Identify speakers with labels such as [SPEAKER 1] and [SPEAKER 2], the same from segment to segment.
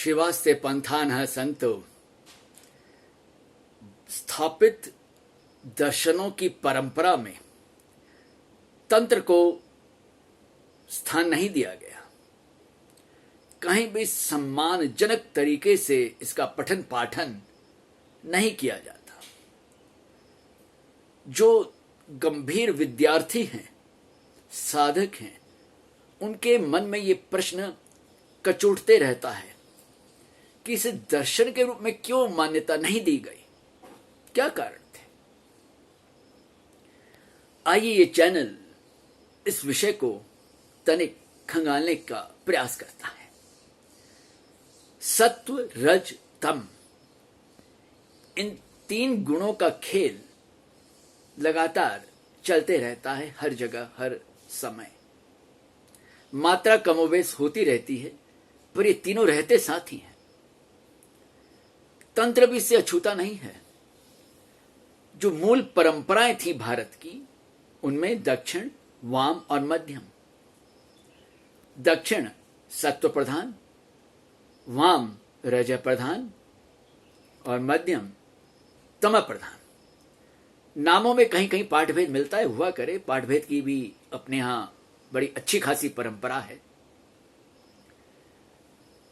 [SPEAKER 1] शिवास्ते पंथानः सन्तो। स्थापित दर्शनों की परंपरा में तंत्र को स्थान नहीं दिया गया। कहीं भी सम्मानजनक तरीके से इसका पठन पाठन नहीं किया जाता। जो गंभीर विद्यार्थी हैं, साधक हैं, उनके मन में ये प्रश्न कचोटते रहता है कि इसे दर्शन के रूप में क्यों मान्यता नहीं दी गई, क्या कारण थे। आइए ये चैनल इस विषय को तनिक खंगालने का प्रयास करता है। सत्व, रज, तम, इन तीन गुणों का खेल लगातार चलते रहता है, हर जगह हर समय। मात्रा कमोबेश होती रहती है, पर ये तीनों रहते साथ ही हैं। तंत्र भी इससे अछूता नहीं है। जो मूल परंपराएं थी भारत की, उनमें दक्षिण, वाम और मध्यम। दक्षिण सत्व प्रधान, वाम रज प्रधान और मध्यम तम प्रधान। नामों में कहीं कहीं पाठभेद मिलता है, हुआ करे। पाठभेद की भी अपने यहां बड़ी अच्छी खासी परंपरा है।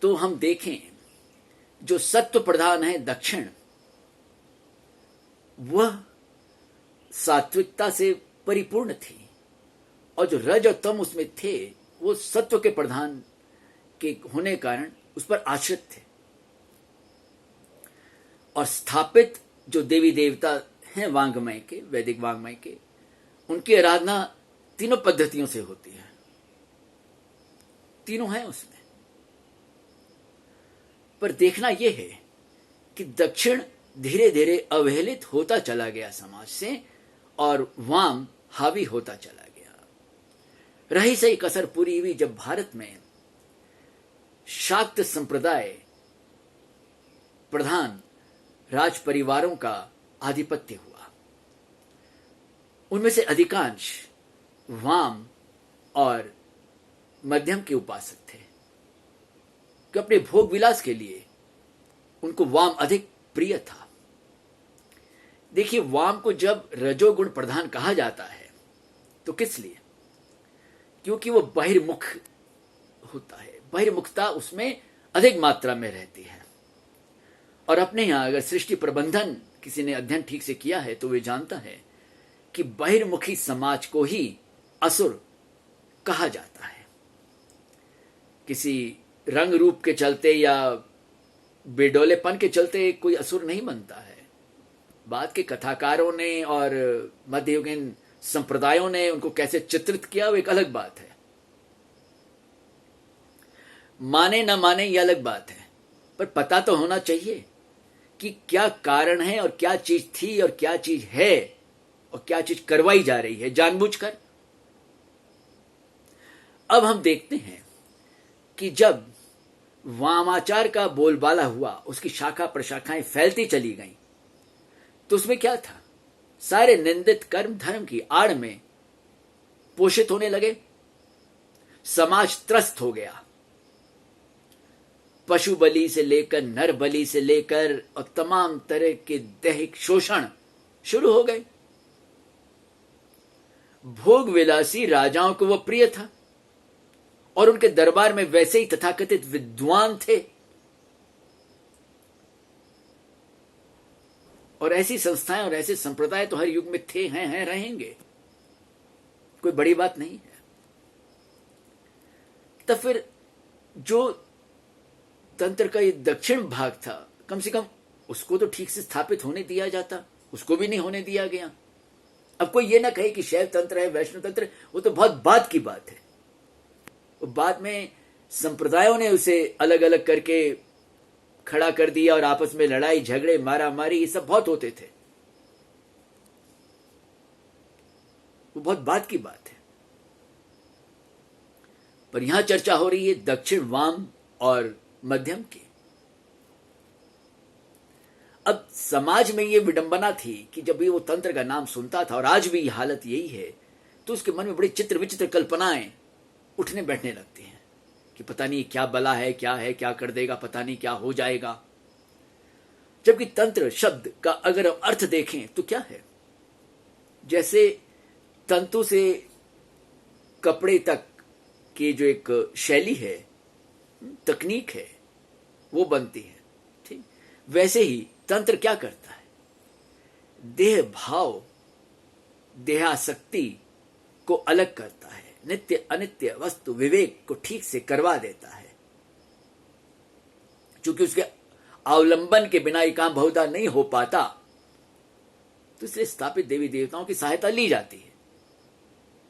[SPEAKER 1] तो हम देखें, जो सत्व प्रधान है दक्षिण, वह सात्विकता से परिपूर्ण थी, और जो रज और तम उसमें थे, वो सत्व के प्रधान के होने कारण उस पर आश्रित थे। और स्थापित जो देवी देवता हैं वांग्मय के, वैदिक वांग्मय के, उनकी आराधना तीनों पद्धतियों से होती है। तीनों हैं उसमें। पर देखना यह है कि दक्षिण धीरे धीरे अवहेलित होता चला गया समाज से, और वाम हावी होता चला गया। रही सही कसर पूरी हुई जब भारत में शाक्त संप्रदाय प्रधान राज परिवारों का आधिपत्य हुआ। उनमें से अधिकांश वाम और मध्यम के उपासक थे, कि अपने भोग विलास के लिए उनको वाम अधिक प्रिय था। देखिए, वाम को जब रजोगुण प्रधान कहा जाता है तो किस लिए? क्योंकि वो बहिर्मुख होता है। बहिर्मुखता उसमें अधिक मात्रा में रहती है। और अपने यहां अगर सृष्टि प्रबंधन किसी ने अध्ययन ठीक से किया है तो वे जानता है कि बहिर्मुखी समाज को ही असुर कहा जाता है। किसी रंग रूप के चलते या बेडोलेपन के चलते कोई असुर नहीं बनता है। बाद के कथाकारों ने और मध्ययुगीन संप्रदायों ने उनको कैसे चित्रित किया, वो एक अलग बात है। माने न माने यह अलग बात है, पर पता तो होना चाहिए कि क्या कारण है और क्या चीज थी और क्या चीज है और क्या चीज करवाई जा रही है जानबूझकर। अब हम देखते हैं कि जब वामाचार का बोलबाला हुआ, उसकी शाखा प्रशाखाएं फैलती चली गईं, तो उसमें क्या था? सारे निंदित कर्म धर्म की आड़ में पोषित होने लगे। समाज त्रस्त हो गया। पशु बलि से लेकर नर बलि से लेकर और तमाम तरह के दैहिक शोषण शुरू हो गए। भोग विलासी राजाओं को वह प्रिय था, और उनके दरबार में वैसे ही तथाकथित विद्वान थे। और ऐसी संस्थाएं और ऐसे संप्रदाय तो हर युग में थे, हैं, रहेंगे। कोई बड़ी बात नहीं है। तो फिर जो तंत्र का ये दक्षिण भाग था, कम से कम उसको तो ठीक से स्थापित होने दिया जाता, उसको भी नहीं होने दिया गया। अब कोई ये ना कहे कि शैव तंत्र है, वैष्णव तंत्र, वो तो बहुत बाद की बात है। बाद में संप्रदायों ने उसे अलग अलग करके खड़ा कर दिया, और आपस में लड़ाई झगड़े मारा मारी ये सब बहुत होते थे। वो बहुत बाद की बात है। पर यहां चर्चा हो रही है दक्षिण, वाम और मध्यम की। अब समाज में ये विडंबना थी कि जब भी वो तंत्र का नाम सुनता था, और आज भी हालत यही है, तो उसके मन में बड़ी चित्र विचित्र कल्पनाएं उठने बैठने लगती हैं कि पता नहीं क्या बला है, क्या कर देगा, पता नहीं क्या हो जाएगा। जबकि तंत्र शब्द का अगर हम अर्थ देखें तो क्या है? जैसे तंतु से कपड़े तक की जो एक शैली है, तकनीक है, वो बनती है, ठीक। वैसे ही तंत्र क्या करता है? देह भाव, देहासक्ति को अलग करता है, नित्य अनित्य वस्तु विवेक को ठीक से करवा देता है। चूंकि उसके अवलंबन के बिना ये काम बहुधा नहीं हो पाता, तो इसलिए स्थापित देवी देवताओं की सहायता ली जाती है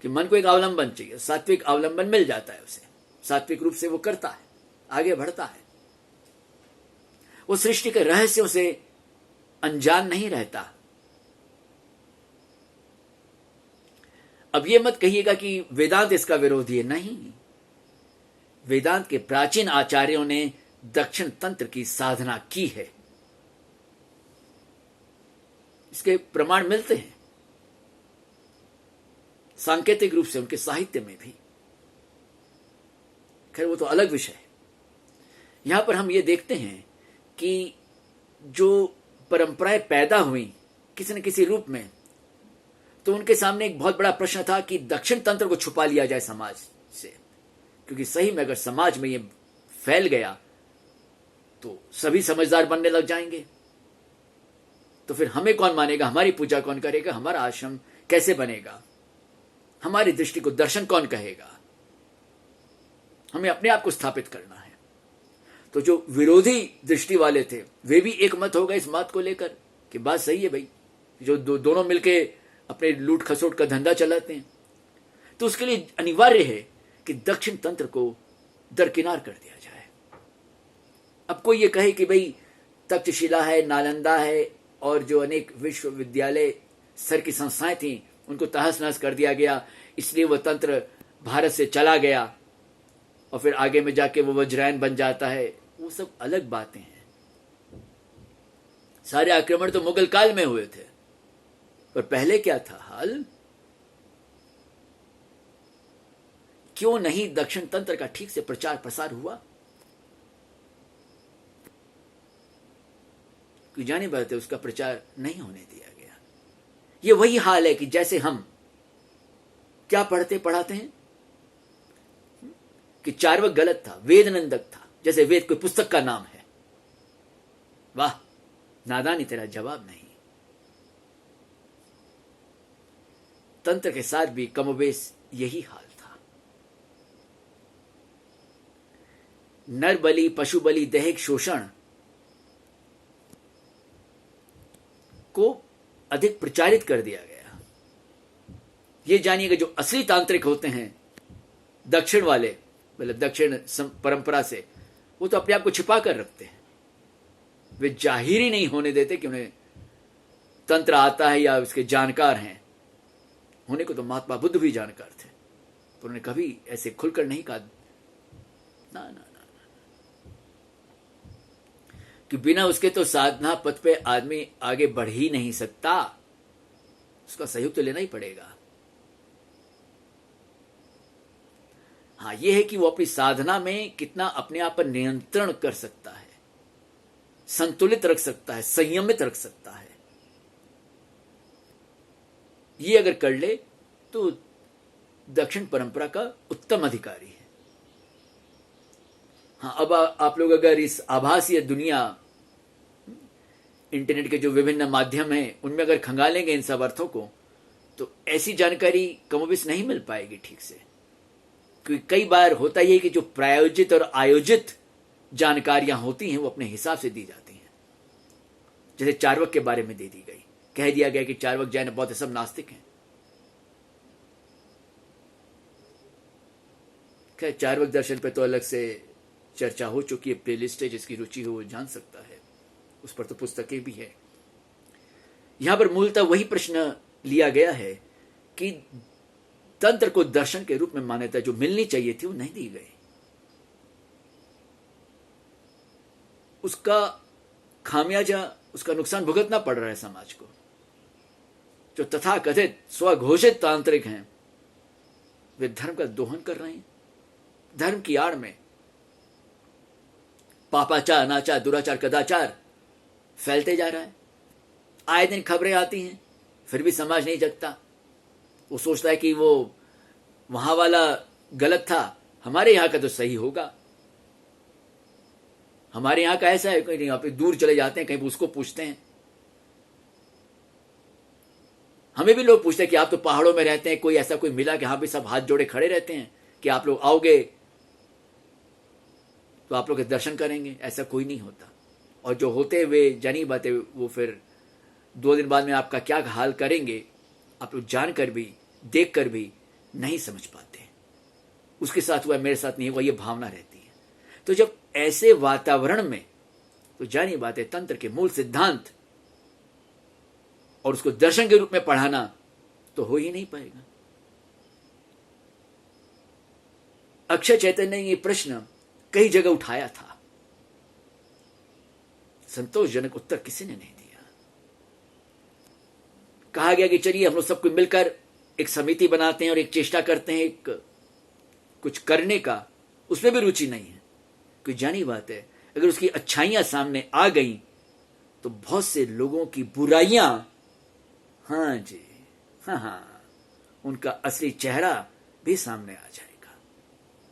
[SPEAKER 1] कि मन को एक अवलंबन चाहिए। सात्विक अवलंबन मिल जाता है उसे, सात्विक रूप से वो करता है, आगे बढ़ता है। वो सृष्टि के रहस्यों से अनजान नहीं रहता। अब ये मत कहिएगा कि वेदांत इसका विरोधी है, नहीं। वेदांत के प्राचीन आचार्यों ने दक्षिण तंत्र की साधना की है, इसके प्रमाण मिलते हैं सांकेतिक रूप से उनके साहित्य में भी। खैर वो तो अलग विषय है। यहां पर हम ये देखते हैं कि जो परंपराएं पैदा हुई किसी न किसी रूप में, तो उनके सामने एक बहुत बड़ा प्रश्न था कि दक्षिण तंत्र को छुपा लिया जाए समाज से, क्योंकि सही में अगर समाज में ये फैल गया तो सभी समझदार बनने लग जाएंगे। तो फिर हमें कौन मानेगा, हमारी पूजा कौन करेगा, हमारा आश्रम कैसे बनेगा, हमारी दृष्टि को दर्शन कौन कहेगा? हमें अपने आप को स्थापित करना है। तो जो विरोधी दृष्टि वाले थे वे भी एक मत हो गए इस बात को लेकर कि बात सही है भाई, जो दोनों मिलके अपने लूट खसोट का धंधा चलाते हैं। तो उसके लिए अनिवार्य है कि दक्षिण तंत्र को दरकिनार कर दिया जाए। अब कोई ये कहे कि भाई तक्षशिला है, नालंदा है और जो अनेक विश्वविद्यालय स्तर की संस्थाएं थी उनको तहस नहस कर दिया गया, इसलिए वह तंत्र भारत से चला गया और फिर आगे में जाके वो वज्रायन बन जाता है, वो सब अलग बातें हैं। सारे आक्रमण तो मुगल काल में हुए थे, और पहले क्या था हाल? क्यों नहीं दक्षिण तंत्र का ठीक से प्रचार प्रसार हुआ? कि जानी बात है, उसका प्रचार नहीं होने दिया गया। ये वही हाल है कि जैसे हम क्या पढ़ाते हैं कि चार्वक गलत था, वेद निंदक था, जैसे वेद कोई पुस्तक का नाम है। वाह नादानी, तेरा जवाब नहीं। तंत्र के साथ भी कमोबेश यही हाल था। नर बलि, पशु बलि, दैहिक शोषण को अधिक प्रचारित कर दिया गया। ये जानिएगा जो असली तांत्रिक होते हैं दक्षिण वाले, मतलब दक्षिण परंपरा से, वो तो अपने आप को छिपा कर रखते हैं। वे जाहिर ही नहीं होने देते कि उन्हें तंत्र आता है या उसके जानकार हैं। होने को तो महात्मा बुद्ध भी जानकार थे, तो उन्होंने कभी ऐसे खुलकर नहीं कहा ना ना ना, कि बिना उसके तो साधना पथ पे आदमी आगे बढ़ ही नहीं सकता, उसका सहयोग तो लेना ही पड़ेगा। हाँ, यह है कि वो अपनी साधना में कितना अपने आप पर नियंत्रण कर सकता है, संतुलित रख सकता है, संयमित रख सकता है। ये अगर कर ले तो दक्षिण परंपरा का उत्तम अधिकारी है। हाँ, अब आप लोग अगर इस आभासीय दुनिया, इंटरनेट के जो विभिन्न माध्यम हैं, उनमें अगर खंगालेंगे इन सब अर्थों को, तो ऐसी जानकारी कमोबेश नहीं मिल पाएगी ठीक से। क्योंकि कई बार होता यह कि जो प्रायोजित और आयोजित जानकारियां होती हैं वो अपने हिसाब से दी जाती हैं। जैसे चार्वक के बारे में दे दी गई, कह दिया गया कि चार्वक जैन बौद्ध सब नास्तिक हैं। खैर, चार्वक दर्शन पे तो अलग से चर्चा हो चुकी है, प्लेलिस्ट है, जिसकी रुचि हो वो जान सकता है, उस पर तो पुस्तकें भी है। यहां पर मूलतः वही प्रश्न लिया गया है कि तंत्र को दर्शन के रूप में मान्यता जो मिलनी चाहिए थी वो नहीं दी गई। उसका खामियाजा, उसका नुकसान भुगतना पड़ रहा है समाज को। जो तथाकथित स्वघोषित तांत्रिक हैं वे धर्म का दोहन कर रहे हैं, धर्म की आड़ में पापाचार, अनाचार, दुराचार, कदाचार फैलते जा रहा है। आए दिन खबरें आती हैं, फिर भी समाज नहीं जगता। वो सोचता है कि वो वहां वाला गलत था, हमारे यहां का तो सही होगा। हमारे यहां का ऐसा है, कहीं यहाँ पे दूर चले जाते हैं, कहीं उसको पूछते हैं। हमें भी लोग पूछते हैं कि आप तो पहाड़ों में रहते हैं, कोई ऐसा कोई मिला कि हाँ भी सब हाथ जोड़े खड़े रहते हैं कि आप लोग आओगे तो आप लोग के दर्शन करेंगे? ऐसा कोई नहीं होता। और जो होते वे जानी बातें, वो फिर 2 दिन बाद में आपका क्या हाल करेंगे, आप लोग जानकर भी देख कर भी नहीं समझ पाते। उसके साथ हुआ, मेरे साथ नहीं हुआ, ये भावना रहती है। तो जब ऐसे वातावरण में, तो जानी बातें तंत्र के मूल सिद्धांत और उसको दर्शन के रूप में पढ़ाना तो हो ही नहीं पाएगा। अक्षय चैतन्य ने ये प्रश्न कई जगह उठाया था, संतोषजनक उत्तर किसी ने नहीं दिया। कहा गया कि चलिए हम लोग सबको मिलकर एक समिति बनाते हैं और एक चेष्टा करते हैं एक कुछ करने का, उसमें भी रुचि नहीं है। कोई जानी बात है, अगर उसकी अच्छाइयां सामने आ गई तो बहुत से लोगों की बुराइयां, हाँ जी, हाँ, उनका असली चेहरा भी सामने आ जाएगा।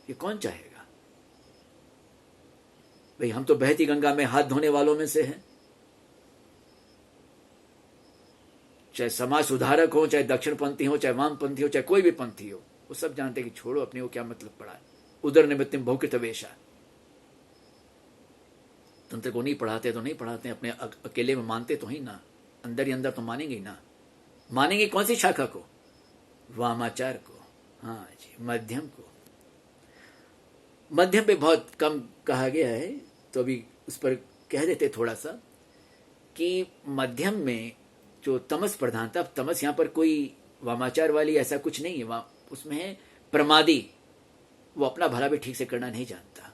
[SPEAKER 1] ये कौन चाहेगा? भाई हम तो बहती गंगा में हाथ धोने वालों में से हैं। चाहे समाज सुधारक हो, चाहे दक्षिणपंथी हो, चाहे वामपंथी हो, चाहे कोई भी पंथी हो, वो सब जानते हैं कि छोड़ो, अपने को क्या मतलब पड़ा है। उदर निमित्तम बहुकृत वेशा। तंत्र को नहीं पढ़ाते तो नहीं पढ़ाते, अपने अकेले में मानते तो ही ना, अंदर ही अंदर तो मानेंगे ही ना। मानेंगे कौन सी शाखा को? वामाचार को, हाँ जी, मध्यम को। मध्यम पे बहुत कम कहा गया है, तो अभी उस पर कह देते थोड़ा सा कि मध्यम में जो तमस प्रधानता, तमस यहां पर कोई वामाचार वाली ऐसा कुछ नहीं है, वहां उसमें है प्रमादी, वो अपना भला भी ठीक से करना नहीं जानता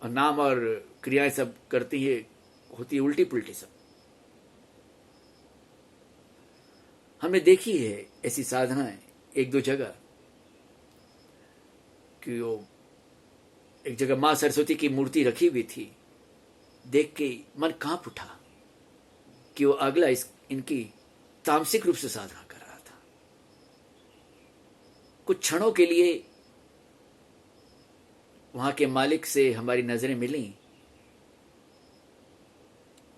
[SPEAKER 1] और नाम और क्रियाएं सब करती है, होती है उल्टी पुल्टी सब। हमने देखी है ऐसी साधनाएं एक दो जगह कि वो एक जगह मां सरस्वती की मूर्ति रखी हुई थी, देख के मन कांप उठा कि वो अगला इनकी तामसिक रूप से साधना कर रहा था। कुछ क्षणों के लिए वहां के मालिक से हमारी नजरें मिली,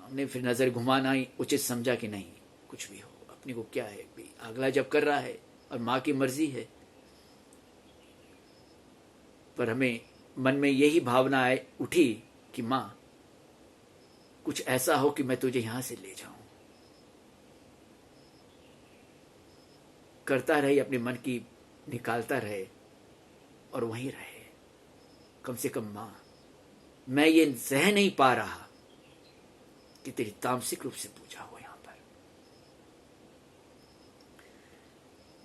[SPEAKER 1] हमने फिर नजर घुमाना ही उचित समझा कि नहीं, कुछ भी हो, अपने को क्या है भी, अगला जब कर रहा है और मां की मर्जी है। पर हमें मन में यही भावना उठी कि मां कुछ ऐसा हो कि मैं तुझे यहां से ले जाऊं। करता रहे, अपने मन की निकालता रहे और वहीं रहे। कम से कम मां, मैं ये सह नहीं पा रहा कि तेरी तामसिक रूप से पूजा हो यहां पर।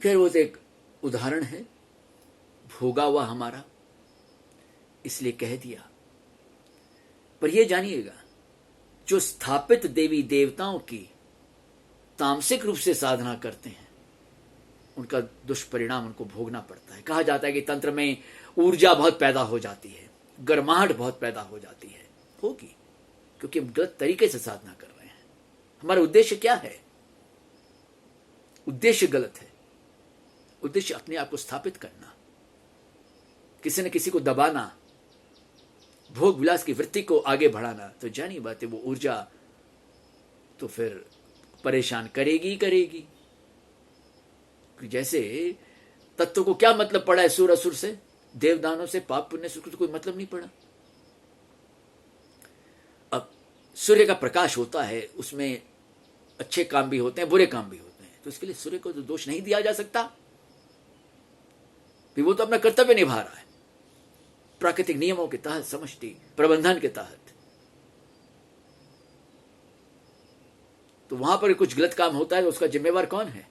[SPEAKER 1] फिर वो एक उदाहरण है, भोगा हुआ हमारा, इसलिए कह दिया। पर यह जानिएगा, जो स्थापित देवी देवताओं की तामसिक रूप से साधना करते हैं, उनका दुष्परिणाम उनको भोगना पड़ता है। कहा जाता है कि तंत्र में ऊर्जा बहुत पैदा हो जाती है, गर्माहट बहुत पैदा हो जाती है, होगी, क्योंकि हम गलत तरीके से साधना कर रहे हैं। हमारा उद्देश्य क्या है? उद्देश्य गलत है। उद्देश्य अपने आप को स्थापित करना, किसी न किसी को दबाना, भोग विलास की वृत्ति को आगे बढ़ाना। तो जानी बात है, वो ऊर्जा तो फिर परेशान करेगी ही करेगी। जैसे तत्व को क्या मतलब पड़ा है सुर असुर से, देवदानों से, पाप पुण्य से, तो कोई मतलब नहीं पड़ा। अब सूर्य का प्रकाश होता है, उसमें अच्छे काम भी होते हैं, बुरे काम भी होते हैं, तो इसके लिए सूर्य को तो दोष नहीं दिया जा सकता। वो तो अपना कर्तव्य निभा रहा है प्राकृतिक नियमों के तहत, समष्टि प्रबंधन के तहत। तो वहां पर कुछ गलत काम होता है तो उसका जिम्मेवार कौन है?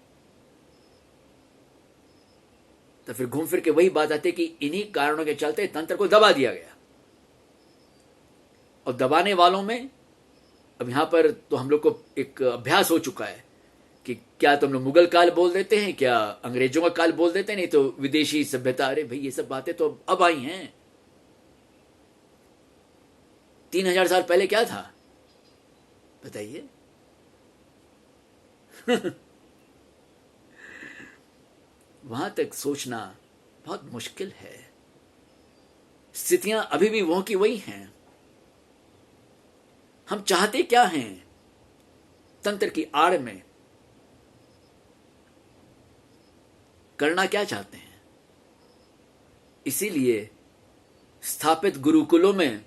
[SPEAKER 1] तो फिर घूम फिर के वही बात आती है कि इन्हीं कारणों के चलते तंत्र को दबा दिया गया। और दबाने वालों में अब यहां पर तो हम लोग को एक अभ्यास हो चुका है कि क्या तुम लोग मुगल काल बोल देते हैं, क्या अंग्रेजों का काल बोल देते हैं, नहीं तो विदेशी सभ्यता। अरे भाई, ये सब बातें तो अब आई हैं। 3000 साल पहले क्या था बताइए? वहां तक सोचना बहुत मुश्किल है। स्थितियां अभी भी वो की वही हैं। हम चाहते क्या हैं? तंत्र की आड़ में करना क्या चाहते हैं? इसीलिए स्थापित गुरुकुलों में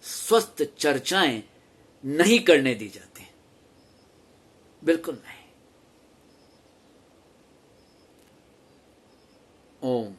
[SPEAKER 1] स्वस्थ चर्चाएं नहीं करने दी जाती, बिल्कुल नहीं। ओम